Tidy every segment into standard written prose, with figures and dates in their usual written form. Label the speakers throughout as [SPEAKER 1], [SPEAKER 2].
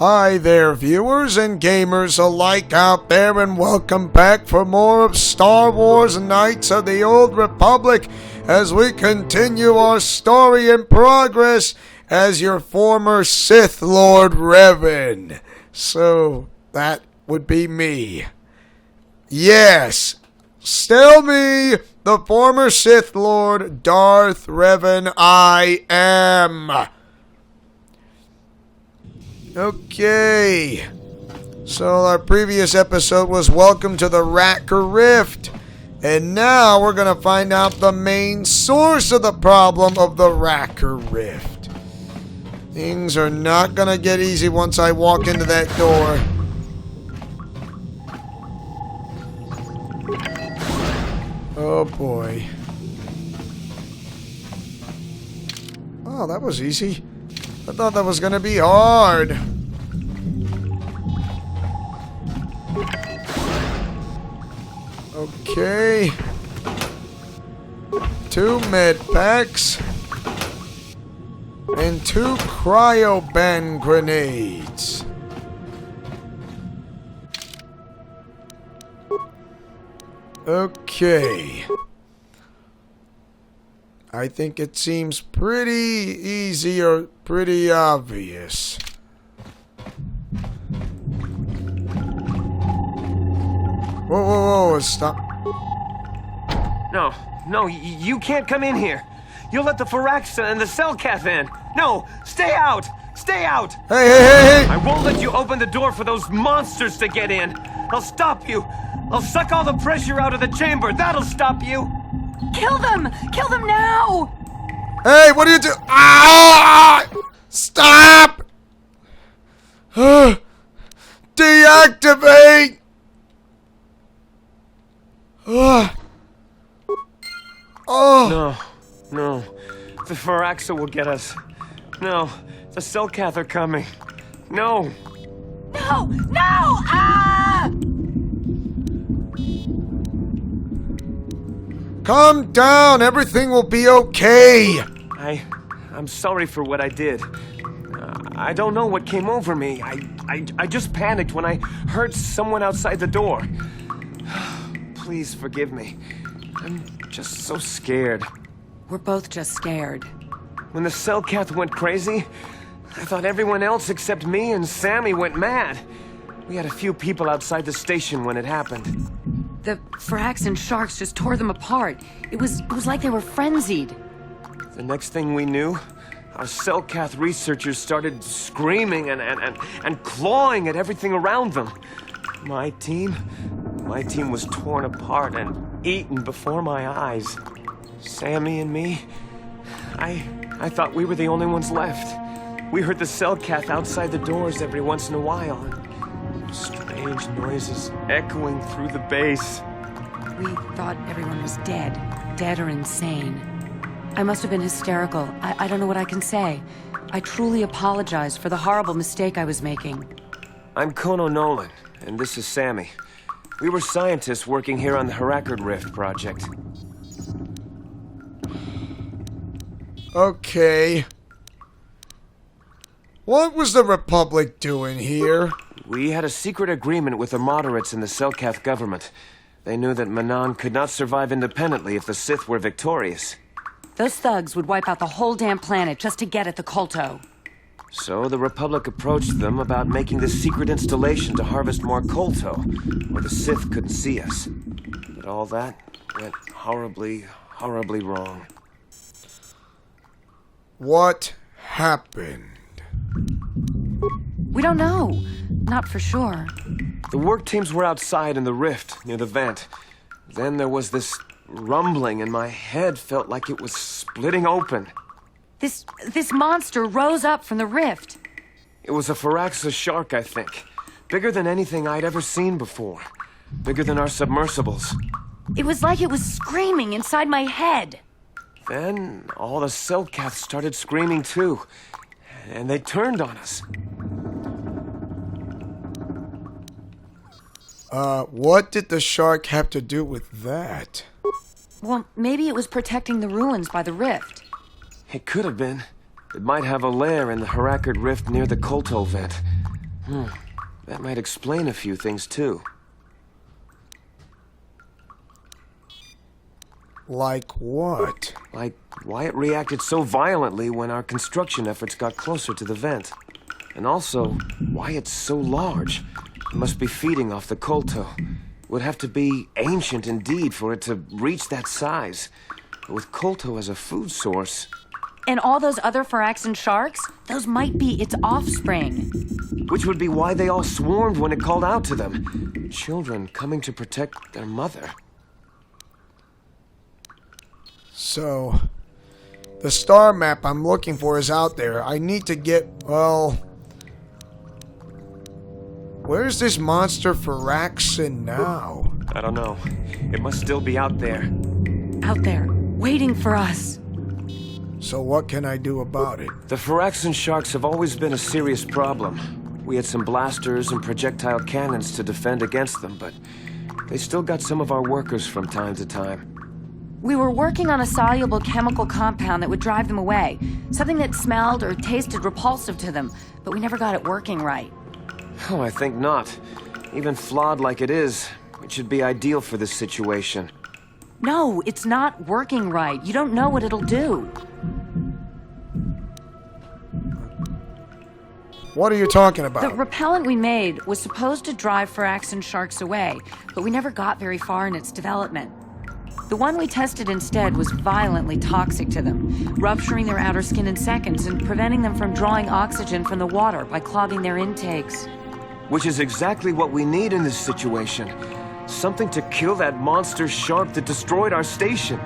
[SPEAKER 1] Hi there, viewers and gamers alike out there, and welcome back for more of Star Wars Knights of the Old Republic as we continue our story in progress as your former Sith Lord Revan. So, that would be me. Yes, still me, the former Sith Lord Darth Revan I am. Okay, so our previous episode was Welcome to the Racker Rift, and now we're going to find out the main source of the problem of the Racker Rift. Things are not going to get easy once I walk into that door. Oh boy. Oh, that was easy. I thought that was gonna be hard. Okay. 2 med packs. And 2 cryoban grenades. Okay. I think it seems pretty easy or pretty obvious. Whoa, stop.
[SPEAKER 2] No, you can't come in here. You'll let the Firaxa and the Selkath in. No, stay out! Stay out!
[SPEAKER 1] Hey!
[SPEAKER 2] I won't let you open the door for those monsters to get in. I'll stop you. I'll suck all the pressure out of the chamber. That'll stop you.
[SPEAKER 3] Kill them! Kill them now!
[SPEAKER 1] Hey, what are you doing? Ah! Stop! Deactivate!
[SPEAKER 2] No. The Firaxa will get us. No, the Selkath are coming. No!
[SPEAKER 3] No! Ah!
[SPEAKER 1] Calm down, everything will be okay.
[SPEAKER 2] I'm sorry for what I did. I don't know what came over me. I just panicked when I heard someone outside the door. Please forgive me. I'm just so scared.
[SPEAKER 3] We're both just scared.
[SPEAKER 2] When the Selkath went crazy, I thought everyone else except me and Sammy went mad. We had a few people outside the station when it happened.
[SPEAKER 3] The Frax and Sharks just tore them apart. It was like they were frenzied.
[SPEAKER 2] The next thing we knew, our Selkath researchers started screaming and clawing at everything around them. My team was torn apart and eaten before my eyes. Sammy and me, I thought we were the only ones left. We heard the Selkath outside the doors every once in a while. And strange noises echoing through the base.
[SPEAKER 3] We thought everyone was dead or insane. I must have been hysterical. I don't know what I can say. I truly apologize for the horrible mistake I was making.
[SPEAKER 2] I'm Kono Nolan, and this is Sammy. We were scientists working here on the Harakard Rift project.
[SPEAKER 1] Okay. What was the Republic doing here?
[SPEAKER 2] We had a secret agreement with the moderates in the Selkath government. They knew that Manaan could not survive independently if the Sith were victorious.
[SPEAKER 3] Those thugs would wipe out the whole damn planet just to get at the Kolto.
[SPEAKER 2] So the Republic approached them about making this secret installation to harvest more Kolto, where the Sith couldn't see us. But all that went horribly wrong.
[SPEAKER 1] What happened?
[SPEAKER 3] We don't know. Not for sure.
[SPEAKER 2] The work teams were outside in the rift, near the vent. Then there was this rumbling, and my head felt like it was splitting open.
[SPEAKER 3] This monster rose up from the rift.
[SPEAKER 2] It was a Firaxa shark, I think. Bigger than anything I'd ever seen before. Bigger than our submersibles.
[SPEAKER 3] It was like it was screaming inside my head.
[SPEAKER 2] Then all the Selkath started screaming too. And they turned on us.
[SPEAKER 1] What did the shark have to do with that?
[SPEAKER 3] Well, maybe it was protecting the ruins by the rift.
[SPEAKER 2] It could have been. It might have a lair in the Harakard Rift near the Kolto vent. That might explain a few things, too.
[SPEAKER 1] Like what?
[SPEAKER 2] Like why it reacted so violently when our construction efforts got closer to the vent. And also, why it's so large. It must be feeding off the Kolto. Would have to be ancient indeed for it to reach that size. But with Kolto as a food source...
[SPEAKER 3] And all those other Phyraxan sharks? Those might be its offspring.
[SPEAKER 2] Which would be why they all swarmed when it called out to them. Children coming to protect their mother.
[SPEAKER 1] So, the star map I'm looking for is out there. I need to get, well... Where's this monster Phyraxan now?
[SPEAKER 2] I don't know. It must still be out there.
[SPEAKER 3] Out there, waiting for us.
[SPEAKER 1] So what can I do about it?
[SPEAKER 2] The Phyraxan sharks have always been a serious problem. We had some blasters and projectile cannons to defend against them, but they still got some of our workers from time to time.
[SPEAKER 3] We were working on a soluble chemical compound that would drive them away. Something that smelled or tasted repulsive to them, but we never got it working right.
[SPEAKER 2] Oh, I think not. Even flawed like it is, it should be ideal for this situation.
[SPEAKER 3] No, it's not working right. You don't know what it'll do.
[SPEAKER 1] What are you talking about?
[SPEAKER 3] The repellent we made was supposed to drive Phyraxan sharks away, but we never got very far in its development. The one we tested instead was violently toxic to them, rupturing their outer skin in seconds and preventing them from drawing oxygen from the water by clogging their intakes.
[SPEAKER 2] Which is exactly what we need in this situation. Something to kill that monster shark that destroyed our station.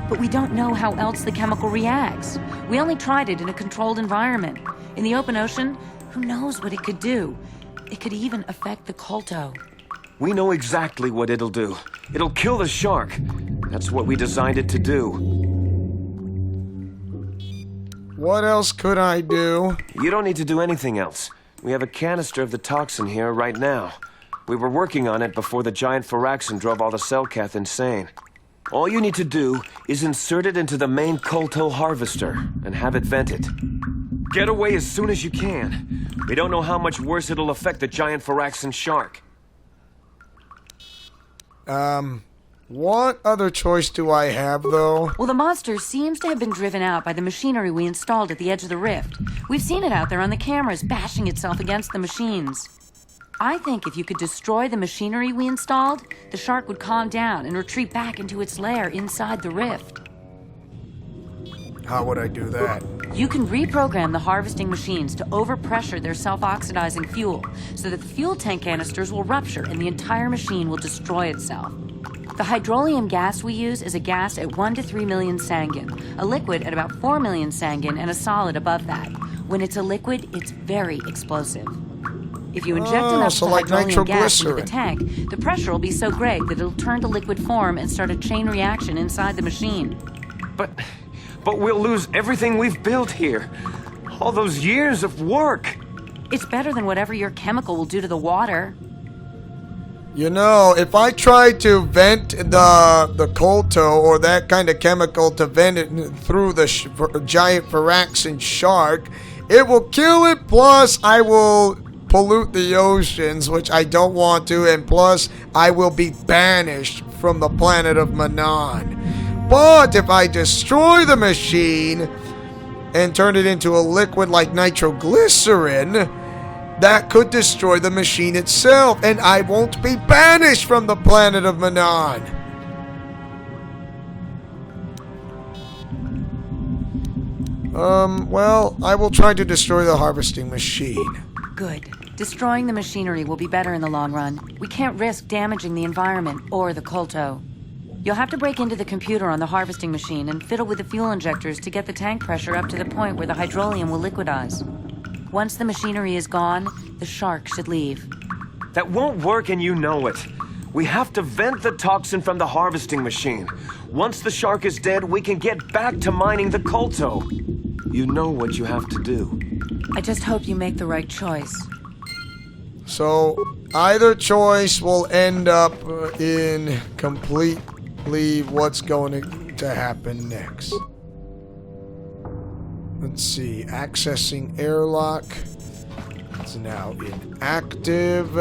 [SPEAKER 3] But we don't know how else the chemical reacts. We only tried it in a controlled environment. In the open ocean, who knows what it could do? It could even affect the Kolto.
[SPEAKER 2] We know exactly what it'll do. It'll kill the shark. That's what we designed it to do.
[SPEAKER 1] What else could I do?
[SPEAKER 2] You don't need to do anything else. We have a canister of the toxin here right now. We were working on it before the giant Phyraxan drove all the Selkath insane. All you need to do is insert it into the main Kolto harvester and have it vented. Get away as soon as you can. We don't know how much worse it'll affect the giant Phyraxan shark.
[SPEAKER 1] What other choice do I have, though?
[SPEAKER 3] Well, the monster seems to have been driven out by the machinery we installed at the edge of the rift. We've seen it out there on the cameras, bashing itself against the machines. I think if you could destroy the machinery we installed, the shark would calm down and retreat back into its lair inside the rift.
[SPEAKER 1] How would I do that?
[SPEAKER 3] You can reprogram the harvesting machines to overpressure their self-oxidizing fuel so that the fuel tank canisters will rupture and the entire machine will destroy itself. The hydrolium gas we use is a gas at 1 to 3 million sangin, a liquid at about 4 million sangin, and a solid above that. When it's a liquid, it's very explosive. If you inject enough
[SPEAKER 1] so
[SPEAKER 3] of the
[SPEAKER 1] like
[SPEAKER 3] hydrolium gas into the
[SPEAKER 1] nitroglycerin.
[SPEAKER 3] tank, the pressure will be so great that it'll turn to liquid form and start a chain reaction inside the machine.
[SPEAKER 2] But we'll lose everything we've built here. All those years of work.
[SPEAKER 3] It's better than whatever your chemical will do to the water.
[SPEAKER 1] You know, if I try to vent the Kolto or that kind of chemical to vent it through the giant Phyraxan shark, it will kill it, plus I will pollute the oceans, which I don't want to, and plus I will be banished from the planet of Manaan. But if I destroy the machine and turn it into a liquid like nitroglycerin, that could destroy the machine itself, and I won't be banished from the planet of Manaan. Well, I will try to destroy the harvesting machine.
[SPEAKER 3] Good. Destroying the machinery will be better in the long run. We can't risk damaging the environment or the Kolto. You'll have to break into the computer on the harvesting machine and fiddle with the fuel injectors to get the tank pressure up to the point where the hydrolium will liquidize. Once the machinery is gone, the shark should leave.
[SPEAKER 2] That won't work, and you know it. We have to vent the toxin from the harvesting machine. Once the shark is dead, we can get back to mining the Kolto. You know what you have to do.
[SPEAKER 3] I just hope you make the right choice.
[SPEAKER 1] So, either choice will end up in completely what's going to happen next. Let's see, accessing airlock. It's now inactive.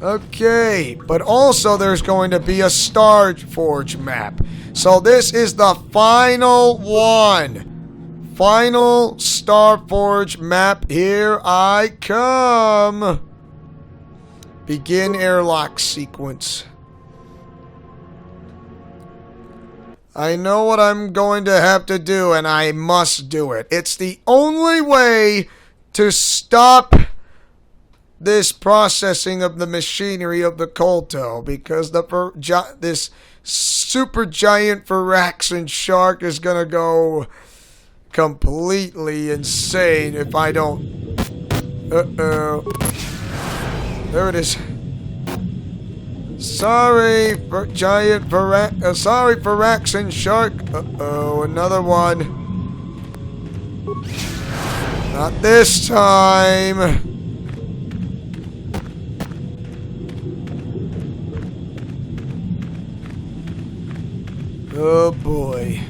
[SPEAKER 1] Okay, but also there's going to be a Starforge map. So this is the final one. Final Starforge map. Here I come. Begin airlock sequence. I know what I'm going to have to do, and I must do it. It's the only way to stop this processing of the machinery of the Kolto, because this super giant Phyraxan shark is gonna go completely insane if I don't. There it is. Sorry, sorry, Phyraxan shark. Another one. Not this time. Oh boy.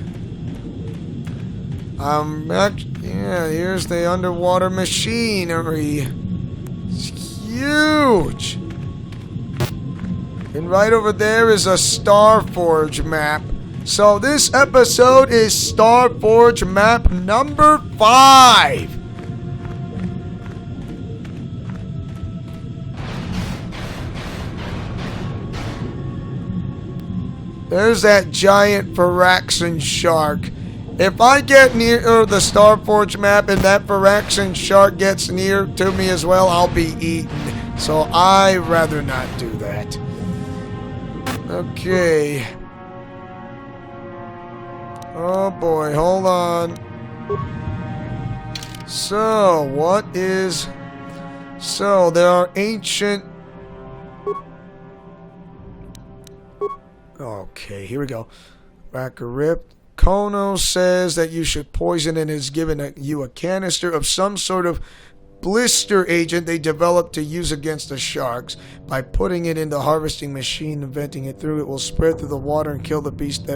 [SPEAKER 1] Yeah, here's the underwater machinery. It's huge. And right over there is a Starforge map. So this episode is Starforge map number 5. There's that giant Phyraxan shark. If I get near the Starforge map and that Phyraxan shark gets near to me as well, I'll be eaten. So I'd rather not do that. Okay. Oh boy, hold on. So, what is... So, there are ancient... Okay, here we go. Back a rip. Kono says that you should poison and has given you a canister of some sort of blister agent they developed to use against the sharks. By putting it in the harvesting machine and venting it through, it will spread through the water and kill the beast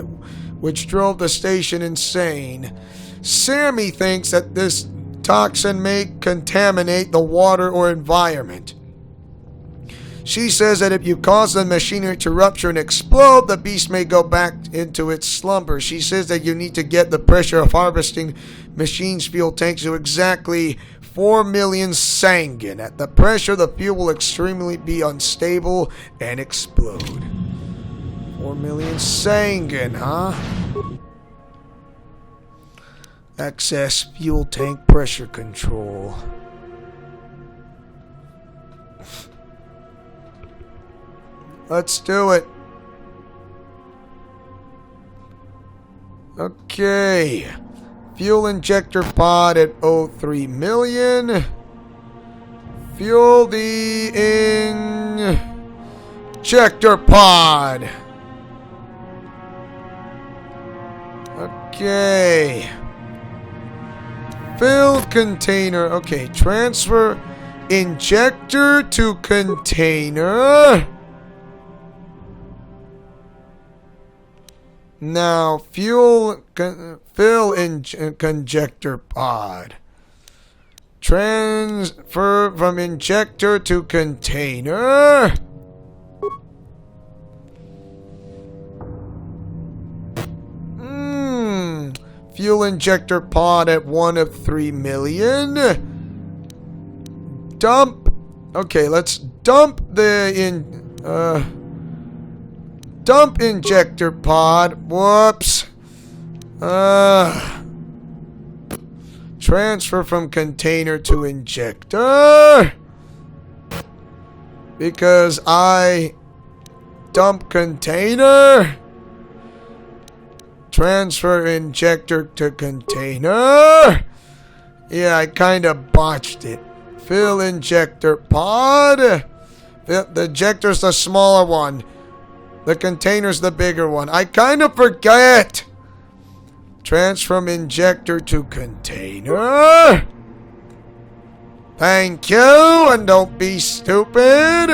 [SPEAKER 1] which drove the station insane. Sammy thinks that this toxin may contaminate the water or environment. She says that if you cause the machinery to rupture and explode, the beast may go back into its slumber. She says that you need to get the pressure of harvesting machines' fuel tanks to exactly 4 million sangen. At the pressure, the fuel will extremely be unstable and explode. 4 million sangen, huh? Access fuel tank pressure control. Let's do it. Okay. Fuel injector pod at 03 million. Fuel the injector pod. Okay. Fill container. Okay. Transfer injector to container. Now, fill injector pod. Transfer from injector to container. Fuel injector pod at 1 of 3 million. Dump. Okay, let's dump the dump injector pod. Whoops. Transfer from container to injector. Because I dump container. Transfer injector to container. Yeah, I kind of botched it. Fill injector pod. The injector's the smaller one. The container's the bigger one. I kind of forget. Transfer from injector to container. Thank you, and don't be stupid.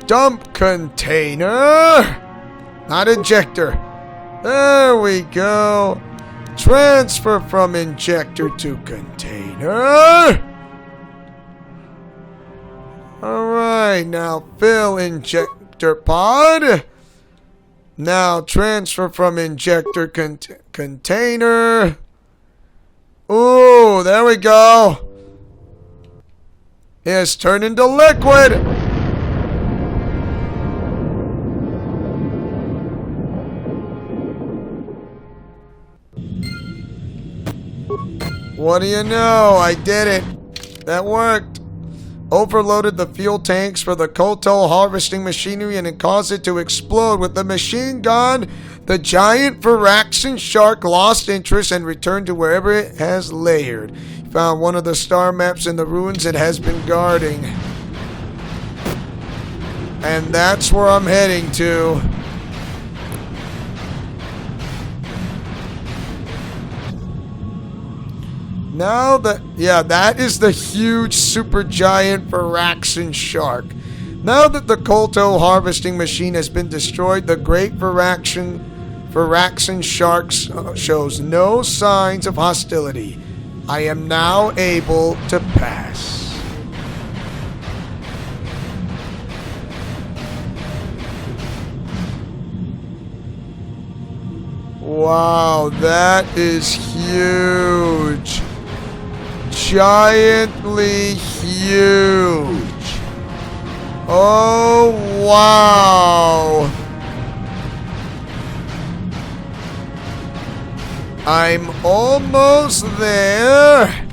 [SPEAKER 1] Dump container. Not injector. There we go. Transfer from injector to container. Alright, now fill injector pod. Now transfer from injector container. Ooh, there we go. It's turned into liquid. What do you know? I did it. That worked. Overloaded the fuel tanks for the Kolto harvesting machinery and it caused it to explode. With the machine gone, the giant Varaxan shark lost interest and returned to wherever it has layered. Found one of the star maps in the ruins it has been guarding. And that's where I'm heading to. Now that is the huge supergiant Varaxan shark. Now that the Kolto harvesting machine has been destroyed, the great Varaxan shark shows no signs of hostility. I am now able to pass. Wow, that is huge. Giantly huge. Oh, wow. I'm almost there.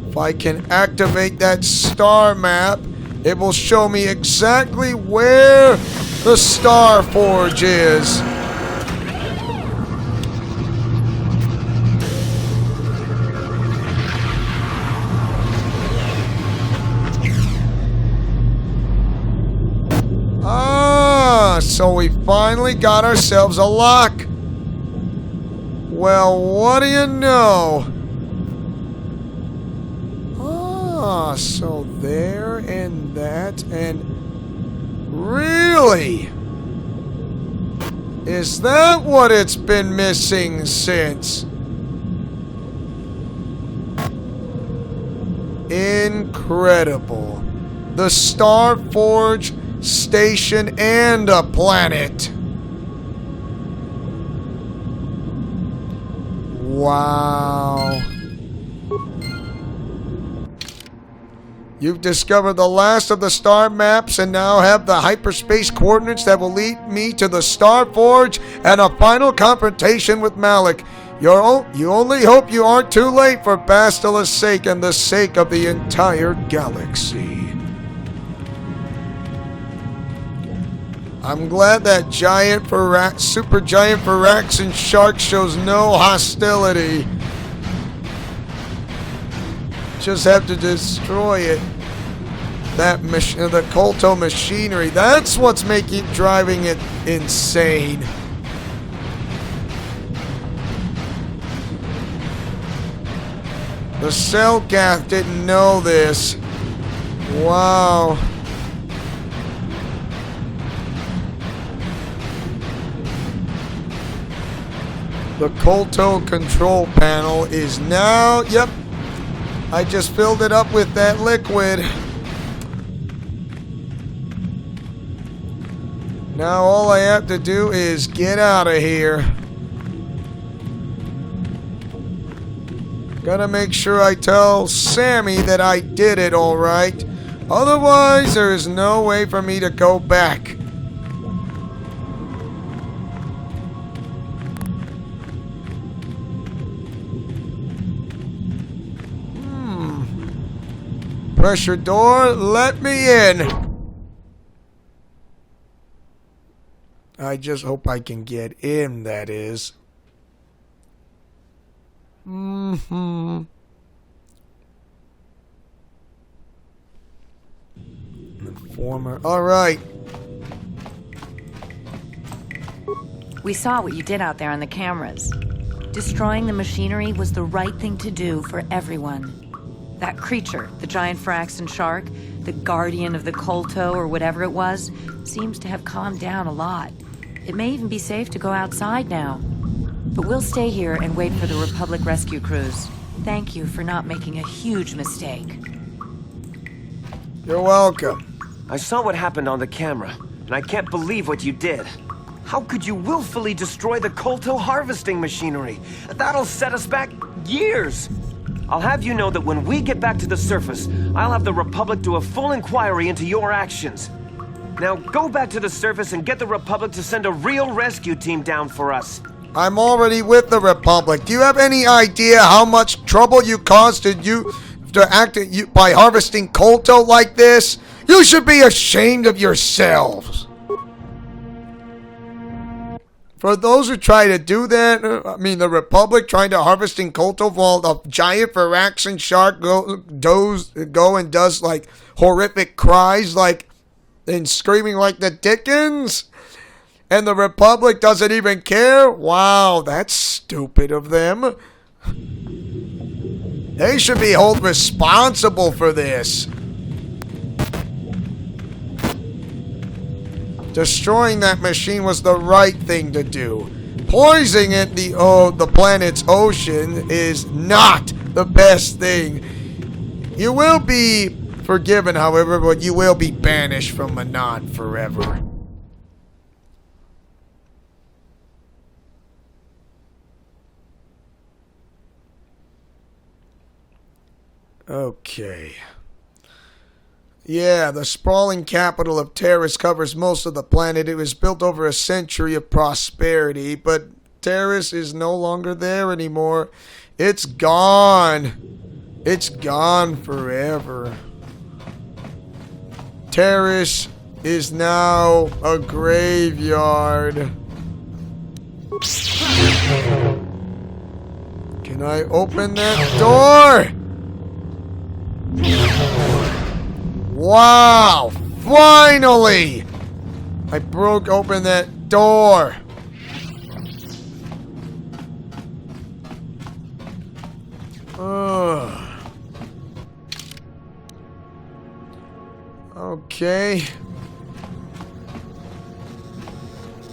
[SPEAKER 1] If I can activate that star map, it will show me exactly where the Star Forge is. So we finally got ourselves a lock. Well, what do you know? So there and that and... Really? Is that what it's been missing since? Incredible. The Star Forge station and a planet. Wow. You've discovered the last of the star maps and now have the hyperspace coordinates that will lead me to the Star Forge and a final confrontation with Malik. You only hope you aren't too late for Bastila's sake and the sake of the entire galaxy. I'm glad that supergiant Varaxan shark shows no hostility. Just have to destroy it. The Kolto machinery. That's what's driving it insane. The Selkath didn't know this. Wow. The Kolto control panel is now... Yep. I just filled it up with that liquid. Now all I have to do is get out of here. Gotta make sure I tell Sammy that I did it all right. Otherwise, there is no way for me to go back. Pressure door, let me in. I just hope I can get in, that is. The former. All right.
[SPEAKER 3] We saw what you did out there on the cameras. Destroying the machinery was the right thing to do for everyone. That creature, the giant Varaxan shark, the guardian of the Kolto or whatever it was, seems to have calmed down a lot. It may even be safe to go outside now. But we'll stay here and wait for the Republic rescue crews. Thank you for not making a huge mistake.
[SPEAKER 1] You're welcome.
[SPEAKER 2] I saw what happened on the camera, and I can't believe what you did. How could you willfully destroy the Kolto harvesting machinery? That'll set us back years. I'll have you know that when we get back to the surface, I'll have the Republic do a full inquiry into your actions. Now go back to the surface and get the Republic to send a real rescue team down for us.
[SPEAKER 1] I'm already with the Republic. Do you have any idea how much trouble you caused by harvesting Kolto like this? You should be ashamed of yourselves. For those who try to do that, the Republic trying to harvesting Kolto while a giant Varaxan shark go and does like horrific cries and screaming like the Dickens, and the Republic doesn't even care? Wow, that's stupid of them. They should be held responsible for this. Destroying that machine was the right thing to do. Poisoning the planet's ocean is not the best thing. You will be forgiven, however, but you will be banished from Manaan forever. Okay. Yeah, the sprawling capital of Taris covers most of the planet. It was built over a century of prosperity, but Taris is no longer there anymore. It's gone. It's gone forever. Taris is now a graveyard. Can I open that door? Wow! Finally! I broke open that door. Okay.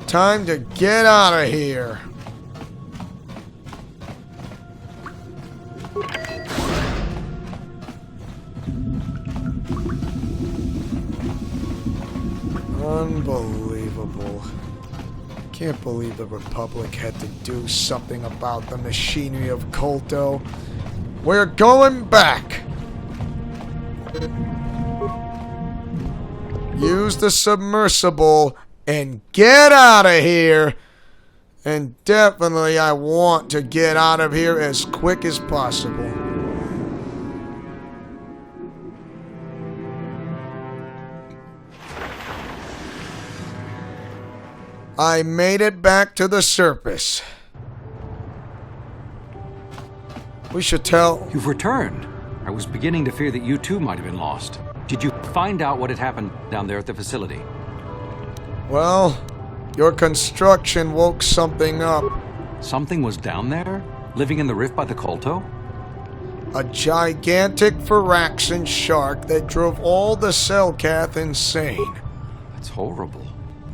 [SPEAKER 1] Time to get out of here. Unbelievable. Can't believe the Republic had to do something about the machinery of Kolto. We're going back. Use the submersible and get out of here. And definitely I want to get out of here as quick as possible. I made it back to the surface. We should tell...
[SPEAKER 4] You've returned. I was beginning to fear that you too might have been lost. Did you find out what had happened down there at the facility?
[SPEAKER 1] Well, your construction woke something up.
[SPEAKER 4] Something was down there? Living in the rift by the Kolto?
[SPEAKER 1] A gigantic Varaxan shark that drove all the Selkath insane.
[SPEAKER 4] That's horrible.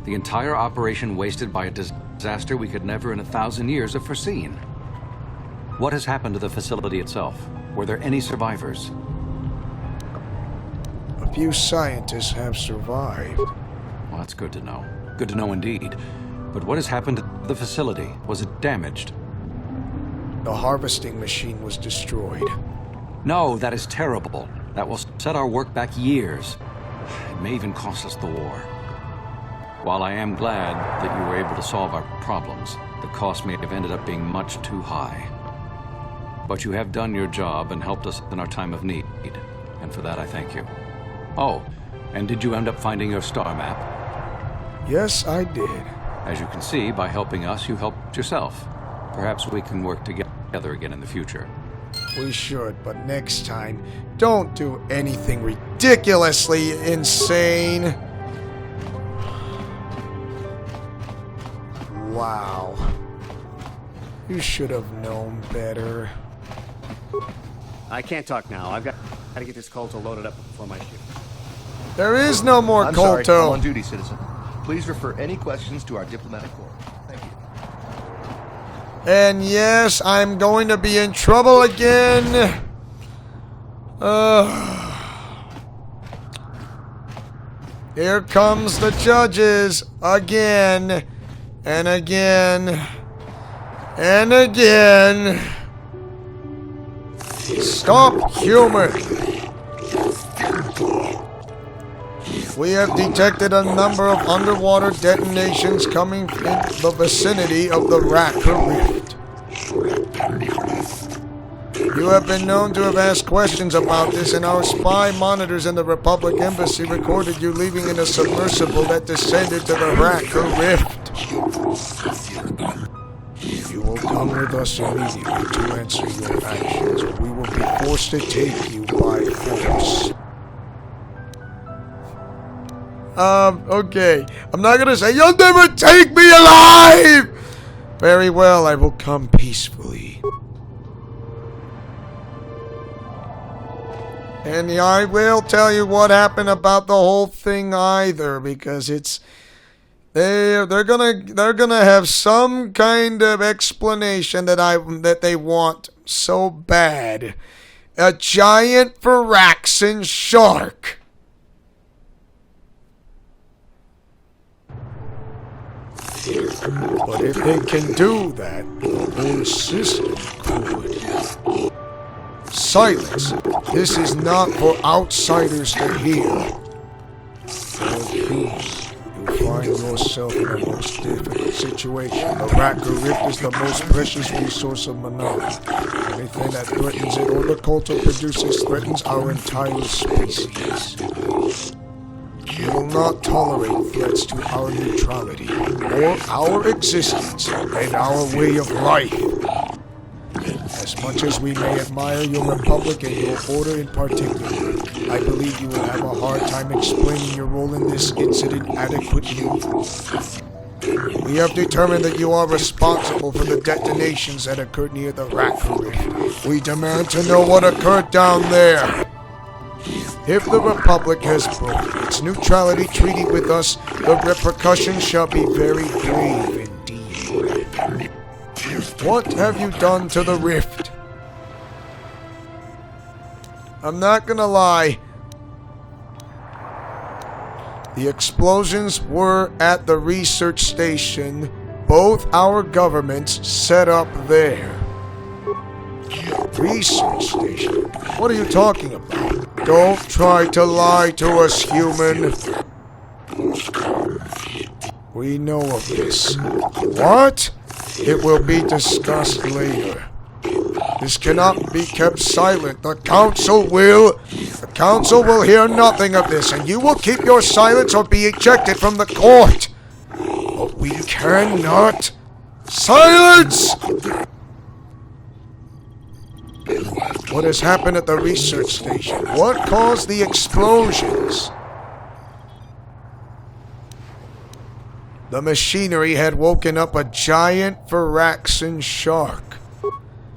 [SPEAKER 4] The entire operation wasted by a disaster we could never in 1,000 years have foreseen. What has happened to the facility itself? Were there any survivors?
[SPEAKER 1] A few scientists have survived.
[SPEAKER 4] Well, that's good to know. Good to know indeed. But what has happened to the facility? Was it damaged?
[SPEAKER 1] The harvesting machine was destroyed.
[SPEAKER 4] No, that is terrible. That will set our work back years. It may even cost us the war. While I am glad that you were able to solve our problems, the cost may have ended up being much too high. But you have done your job and helped us in our time of need, and for that I thank you. Oh, and did you end up finding your star map?
[SPEAKER 1] Yes, I did.
[SPEAKER 4] As you can see, by helping us, you helped yourself. Perhaps we can work together again in the future.
[SPEAKER 1] We should, but next time, don't do anything ridiculously insane. Wow. You should have known better.
[SPEAKER 5] I can't talk now. I've got to get this Kolto loaded up before my shift.
[SPEAKER 1] There is no more
[SPEAKER 5] I'm sorry, I'm
[SPEAKER 1] Kolto.
[SPEAKER 5] on duty, citizen. Please refer any questions to our diplomatic corps. Thank you.
[SPEAKER 1] And yes, I'm going to be in trouble again. Here comes the judges again and again and again. Stop, human. We have detected a number of underwater detonations coming in the vicinity of the Racker Rift. You have been known to have asked questions about this, and our spy monitors in the Republic Embassy recorded you leaving in a submersible that descended to the Racker Rift. You will come with us immediately to answer your actions, or we will be forced to take you by force. Okay. I'm not gonna say, you'll never take me alive! Very well, I will come peacefully. And I will tell you what happened about the whole thing either, because it's... They're gonna have some kind of explanation that they want so bad. A giant Varaxan shark. But if they can do that, the whole system could. Silence. This is not for outsiders to hear. For humans, you find yourself in a most difficult situation. The Racker Rift is the most precious resource of Manala. Anything that threatens it or the cult it produces threatens our entire species. We will not tolerate threats to our neutrality, or our existence, and our way of life. As much as we may admire your republic and your order in particular, I believe you will have a hard time explaining your role in this incident adequately. We have determined that you are responsible for the detonations that occurred near the Racker Rift. We demand to know what occurred down there. If the Republic has broken its neutrality treaty with us, the repercussions shall be very grave indeed. What have you done to the rift? I'm not gonna lie. The explosions were at the research station both our governments set up there. Research station? What are you talking about? Don't try to lie to us, human. We know of this. What? It will be discussed later. This cannot be kept silent. The council will hear nothing of this, and you will keep your silence or be ejected from the court. But we cannot. Silence! What has happened at the research station? What caused the explosions? The machinery had woken up a giant Varaxan shark.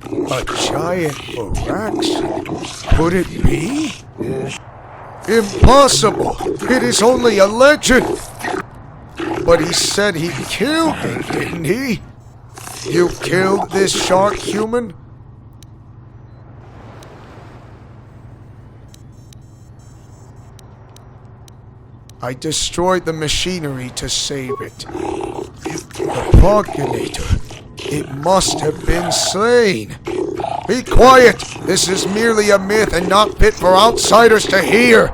[SPEAKER 1] A giant Varaxan? Could it be? Impossible! It is only a legend! But he said he killed it, didn't he? You killed this shark, human? I destroyed the machinery to save it. The progenitor. It must have been slain. Be quiet! This is merely a myth and not fit for outsiders to hear.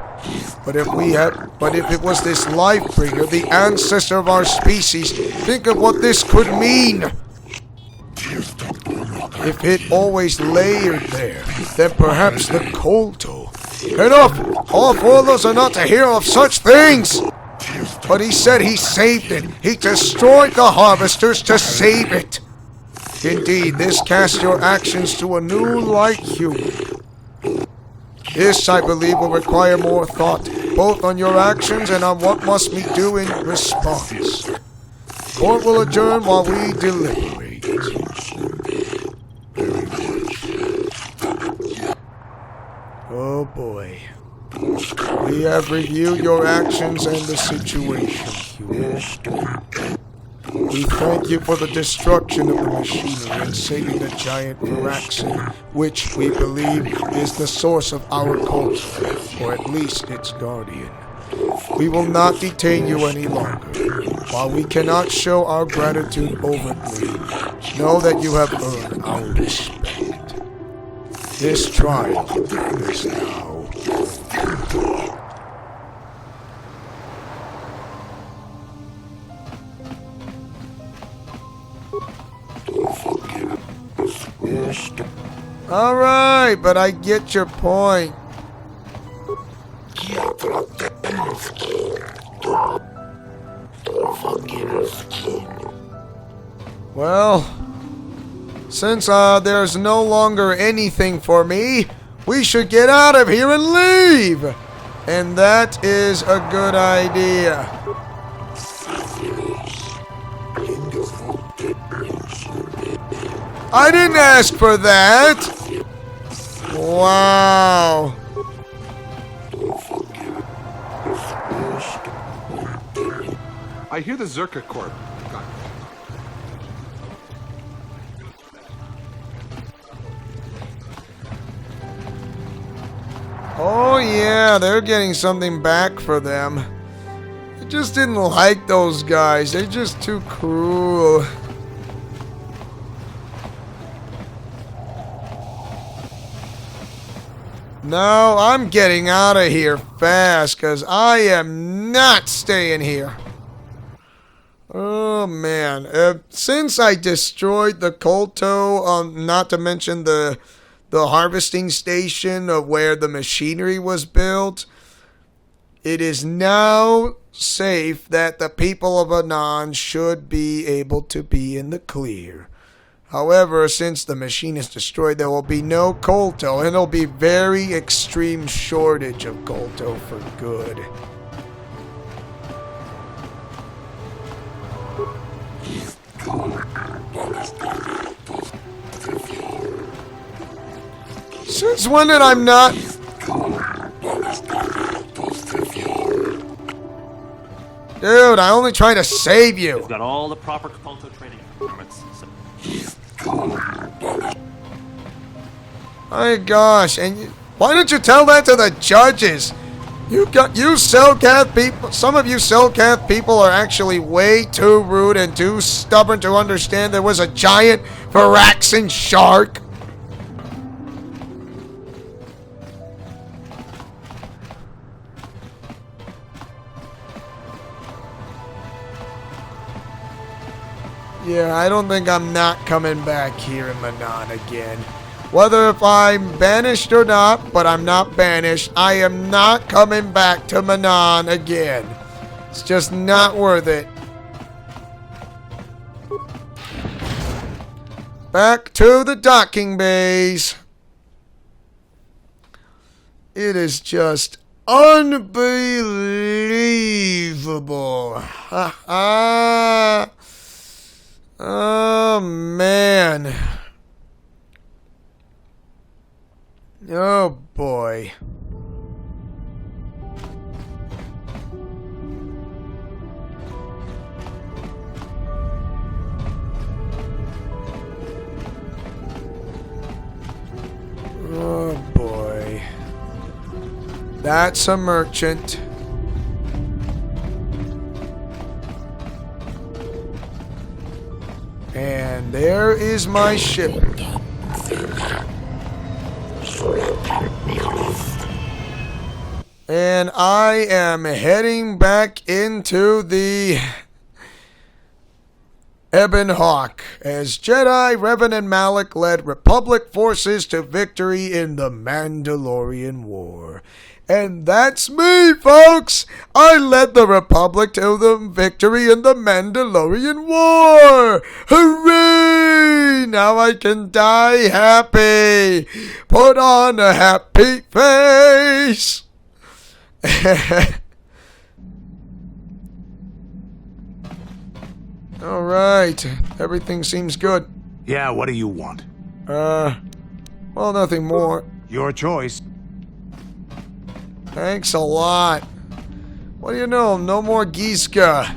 [SPEAKER 1] But if it was this life-bringer, the ancestor of our species, think of what this could mean. If it always layered there, then perhaps the Kolto. Enough! All foreigners are not to hear of such things! But he said he saved it. He destroyed the harvesters to save it. Indeed, this casts your actions to a new light, human. This, I believe, will require more thought, both on your actions and on what must we do in response. Court will adjourn while we deliberate. Oh boy. We have reviewed your actions and the situation, Huey. We thank you for the destruction of the machinery and saving the giant Varaxin, which we believe is the source of our cult, or at least its guardian. We will not detain you any longer. While we cannot show our gratitude overtly, know that you have earned our respect. This trial is now. Alright, but I get your point. Well, since there's no longer anything for me, we should get out of here and leave! And that is a good idea. I didn't ask for that! Wow.
[SPEAKER 6] I hear the Zerka Corp.
[SPEAKER 1] Oh yeah, they're getting something back for them. I just didn't like those guys. They're just too cruel. No, I'm getting out of here fast, because I am not staying here. Oh, man. Since I destroyed the Kolto, not to mention the harvesting station of where the machinery was built, it is now safe that the people of Anan should be able to be in the clear. However, since the machine is destroyed, there will be no Kolto, and there'll be very extreme shortage of Kolto for good. Since when did I not... Dude, I only tried to save you.
[SPEAKER 7] We've got all the proper Kolto training requirements. So.
[SPEAKER 1] My gosh, and why don't you tell that to the judges? You Selkath people, some of you Selkath people are actually way too rude and too stubborn to understand there was a giant Varaxin shark. Yeah, I don't think I'm not coming back here in Manan again. Whether if I'm banished or not, but I'm not banished, I am not coming back to Manan again. It's just not worth it. Back to the docking bays. It is just unbelievable. Ha ha. Oh, man. Oh, boy. Oh, boy. That's a merchant. And there is my ship. And I am heading back into the Ebon Hawk as Jedi Revan and Malak led Republic forces to victory in the Mandalorian War. And that's me, folks! I led the Republic to the victory in the Mandalorian War! Hooray! Now I can die happy! Put on a happy face! Alright, everything seems good.
[SPEAKER 8] Yeah, what do you want?
[SPEAKER 1] Well, nothing more.
[SPEAKER 8] Your choice.
[SPEAKER 1] Thanks a lot. What do you know? No more Giska.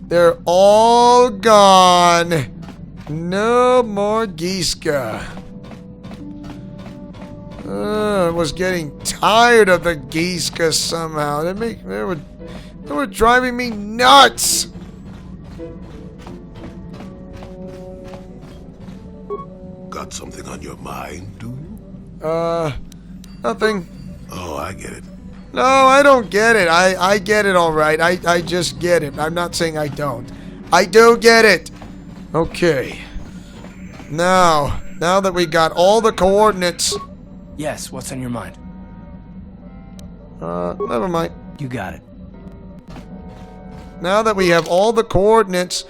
[SPEAKER 1] They're all gone. No more Giska. I was getting tired of the Giska somehow. They were driving me nuts.
[SPEAKER 8] Got something on your mind, do you?
[SPEAKER 1] Nothing.
[SPEAKER 8] Oh, I get it.
[SPEAKER 1] No, I don't get it. I get it all right. I just get it. I'm not saying I don't. I do get it. Okay. Now that we got all the coordinates.
[SPEAKER 9] Yes, what's on your mind?
[SPEAKER 1] Never mind.
[SPEAKER 9] You got it.
[SPEAKER 1] Now that we have all the coordinates,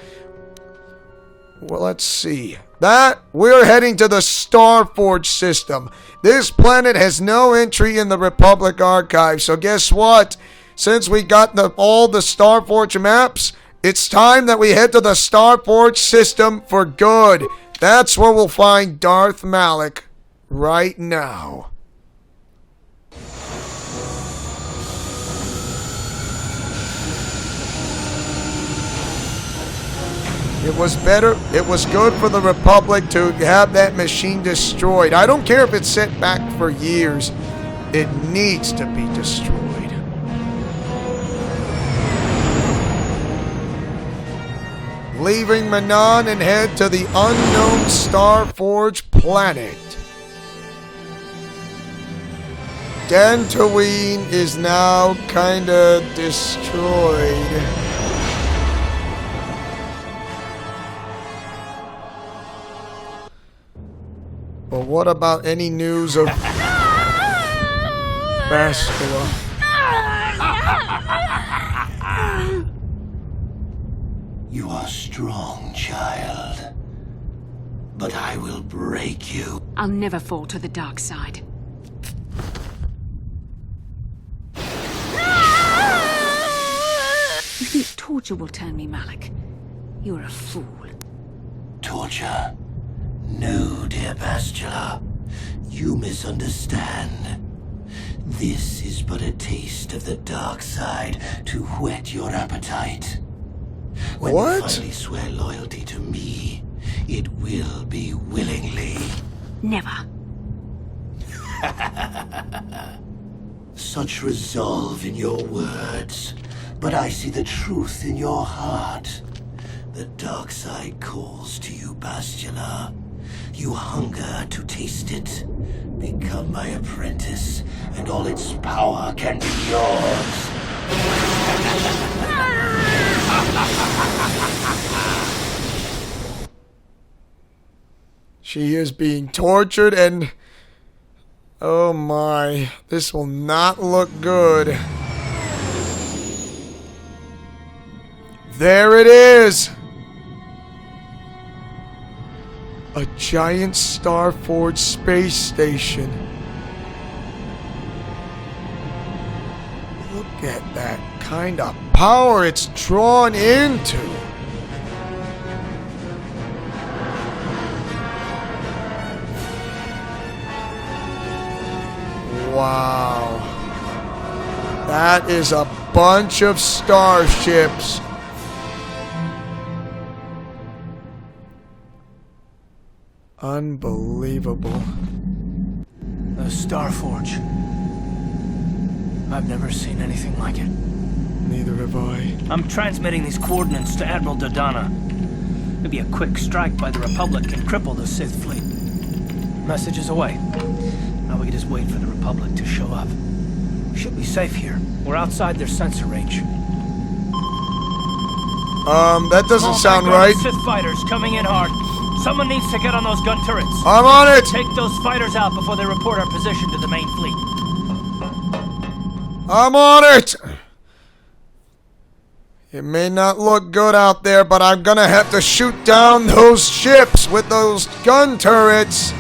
[SPEAKER 1] well, let's see. That we're heading to the Starforge system. This planet has no entry in the Republic archive, so guess what? Since we got all the Starforge maps, it's time that we head to the Starforge system for good. That's where we'll find Darth Malik right now. It was good for the Republic to have that machine destroyed. I don't care if it's set back for years. It needs to be destroyed. Leaving Manon and head to the unknown Starforge planet. Dantooine is now kinda destroyed. But what about any news of Bastila?
[SPEAKER 10] You are strong, child. But I will break you.
[SPEAKER 11] I'll never fall to the dark side. You think torture will turn me, Malik? You're a fool.
[SPEAKER 10] Torture? No, dear Bastila. You misunderstand. This is but a taste of the dark side to whet your appetite. When you finally swear loyalty to me, it will be willingly.
[SPEAKER 11] Never.
[SPEAKER 10] Such resolve in your words, but I see the truth in your heart. The dark side calls to you, Bastila. You hunger to taste it. Become my apprentice, and all its power can be yours.
[SPEAKER 1] She is being tortured and... oh my, this will not look good. There it is! A giant Starforge space station. Look at that kind of power it's drawn into. Wow. That is a bunch of starships. Unbelievable.
[SPEAKER 9] The Starforge. I've never seen anything like it.
[SPEAKER 1] Neither have I.
[SPEAKER 9] I'm transmitting these coordinates to Admiral Dodonna. Maybe a quick strike by the Republic can cripple the Sith fleet. Message is away. Now we can just wait for the Republic to show up. We should be safe here. We're outside their sensor range.
[SPEAKER 1] That doesn't sound right.
[SPEAKER 9] Sith fighters coming in hard. Someone needs to get on those gun turrets.
[SPEAKER 1] I'm on it!
[SPEAKER 9] Take those fighters out before they report our position to the main fleet.
[SPEAKER 1] I'm on it! It may not look good out there, but I'm gonna have to shoot down those ships with those gun turrets.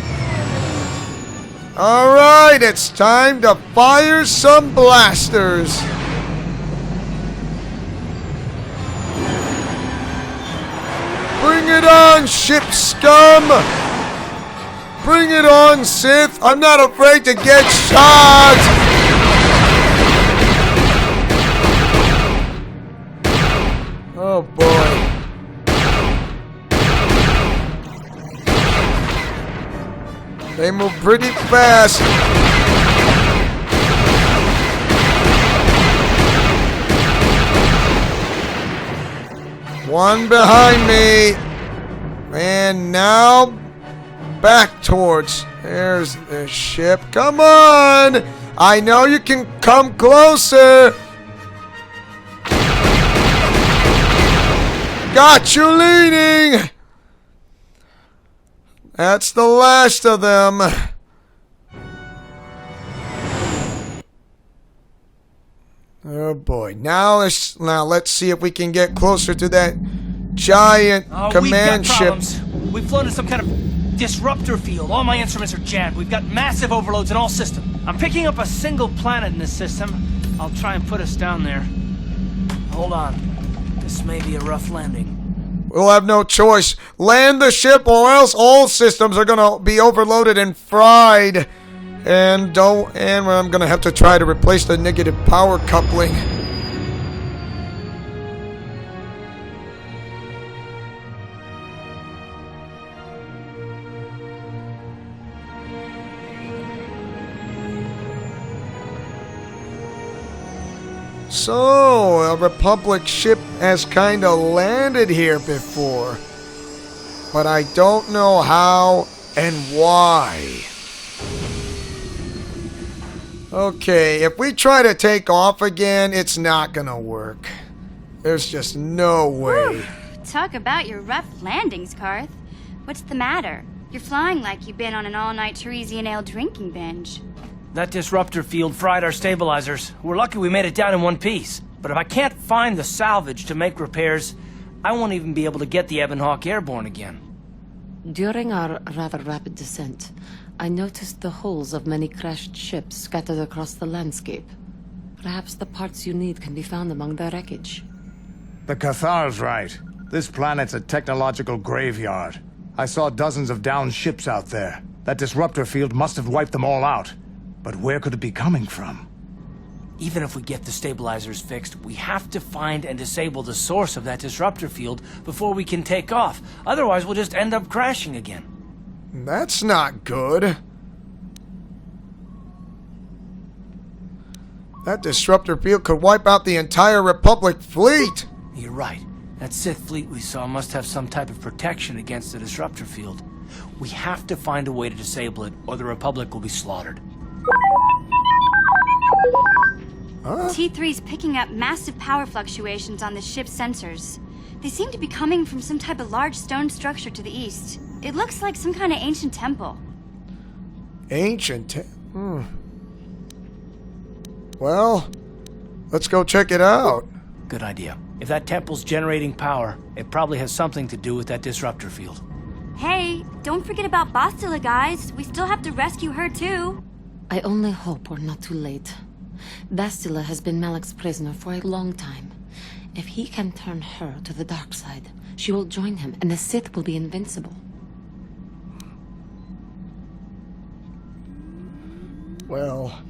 [SPEAKER 1] Alright, it's time to fire some blasters. Bring it on, ship scum! Bring it on, Sith! I'm not afraid to get shot! Oh boy. They move pretty fast. One behind me. And now back towards. There's the ship. Come on. I know you can come closer. Got you leaning. That's the last of them. Oh boy. Now let's see if we can get closer to that giant command ship.
[SPEAKER 9] We've flown to some kind of disruptor field. All my instruments are jammed. We've got massive overloads in all systems. I'm picking up a single planet in this system. I'll try and put us down there. Hold on. This may be a rough landing.
[SPEAKER 1] We'll have no choice. Land the ship or else all systems are gonna be overloaded and fried. And I'm gonna have to try to replace the negative power coupling. So, a Republic ship has kind of landed here before. But I don't know how and why. Okay, if we try to take off again, it's not gonna work. There's just no way.
[SPEAKER 12] Whew. Talk about your rough landings, Carth. What's the matter? You're flying like you've been on an all-night Teresian ale drinking binge.
[SPEAKER 9] That disruptor field fried our stabilizers. We're lucky we made it down in one piece. But if I can't find the salvage to make repairs, I won't even be able to get the Ebon Hawk airborne again.
[SPEAKER 13] During our rather rapid descent, I noticed the hulls of many crashed ships scattered across the landscape. Perhaps the parts you need can be found among the wreckage.
[SPEAKER 14] The Cathar's right. This planet's a technological graveyard. I saw dozens of downed ships out there. That disruptor field must have wiped them all out. But where could it be coming from?
[SPEAKER 9] Even if we get the stabilizers fixed, we have to find and disable the source of that disruptor field before we can take off. Otherwise, we'll just end up crashing again.
[SPEAKER 1] That's not good. That disruptor field could wipe out the entire Republic fleet.
[SPEAKER 9] You're right. That Sith fleet we saw must have some type of protection against the disruptor field. We have to find a way to disable it, or the Republic will be slaughtered.
[SPEAKER 1] Huh?
[SPEAKER 12] T3's picking up massive power fluctuations on the ship's sensors. They seem to be coming from some type of large stone structure to the east. It looks like some kind of ancient temple.
[SPEAKER 1] Well, let's go check it out.
[SPEAKER 9] Good idea. If that temple's generating power, it probably has something to do with that disruptor field.
[SPEAKER 12] Hey, don't forget about Bastila, guys. We still have to rescue her, too.
[SPEAKER 13] I only hope we're not too late. Bastila has been Malak's prisoner for a long time. If he can turn her to the dark side, she will join him, and the Sith will be invincible.
[SPEAKER 1] Well,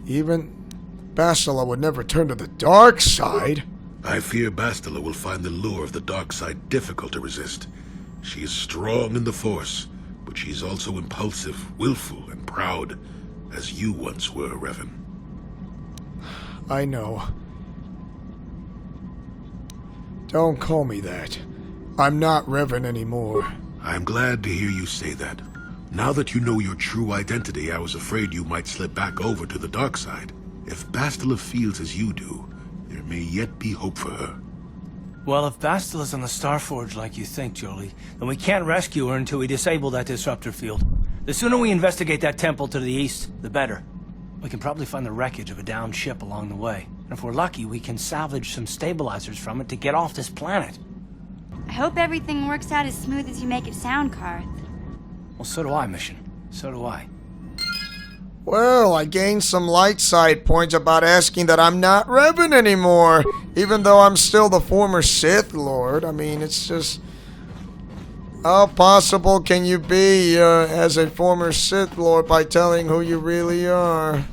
[SPEAKER 1] even Bastila would never turn to the dark side.
[SPEAKER 8] I fear Bastila will find the lure of the dark side difficult to resist. She is strong in the Force, but she's also impulsive, willful, and proud, as you once were, Revan.
[SPEAKER 1] I know. Don't call me that. I'm not Revan anymore.
[SPEAKER 8] I'm glad to hear you say that. Now that you know your true identity, I was afraid you might slip back over to the dark side. If Bastila feels as you do, there may yet be hope for her.
[SPEAKER 9] Well, if Bastila's on the Starforge like you think, Jolee, then we can't rescue her until we disable that disruptor field. The sooner we investigate that temple to the east, the better. We can probably find the wreckage of a downed ship along the way. And if we're lucky, we can salvage some stabilizers from it to get off this planet.
[SPEAKER 12] I hope everything works out as smooth as you make it sound, Carth.
[SPEAKER 9] Well, so do I, Mission. So do I.
[SPEAKER 1] Well, I gained some light side points about asking that I'm not Revan anymore, even though I'm still the former Sith Lord. I mean, it's just... How possible can you be as a former Sith Lord by telling who you really are?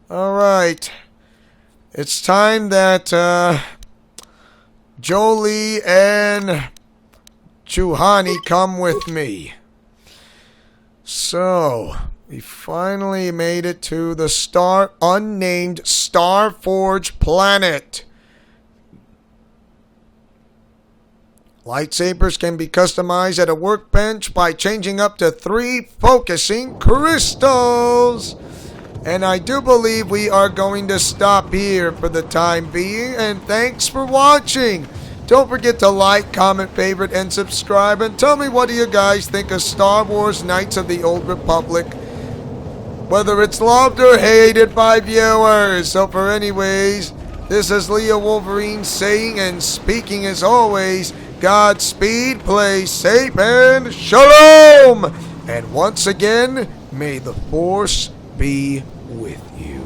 [SPEAKER 1] Alright. it's time that Jolie and Chuhani come with me. So, we finally made it to the unnamed Starforge planet. Lightsabers can be customized at a workbench by changing up to 3 focusing crystals. And I do believe we are going to stop here for the time being. And thanks for watching. Don't forget to like, comment, favorite, and subscribe. And tell me, what do you guys think of Star Wars Knights of the Old Republic? Whether it's loved or hated by viewers. So for anyways, this is Leo Wolverine saying and speaking as always, Godspeed, play safe, and shalom! And once again, may the Force be with you.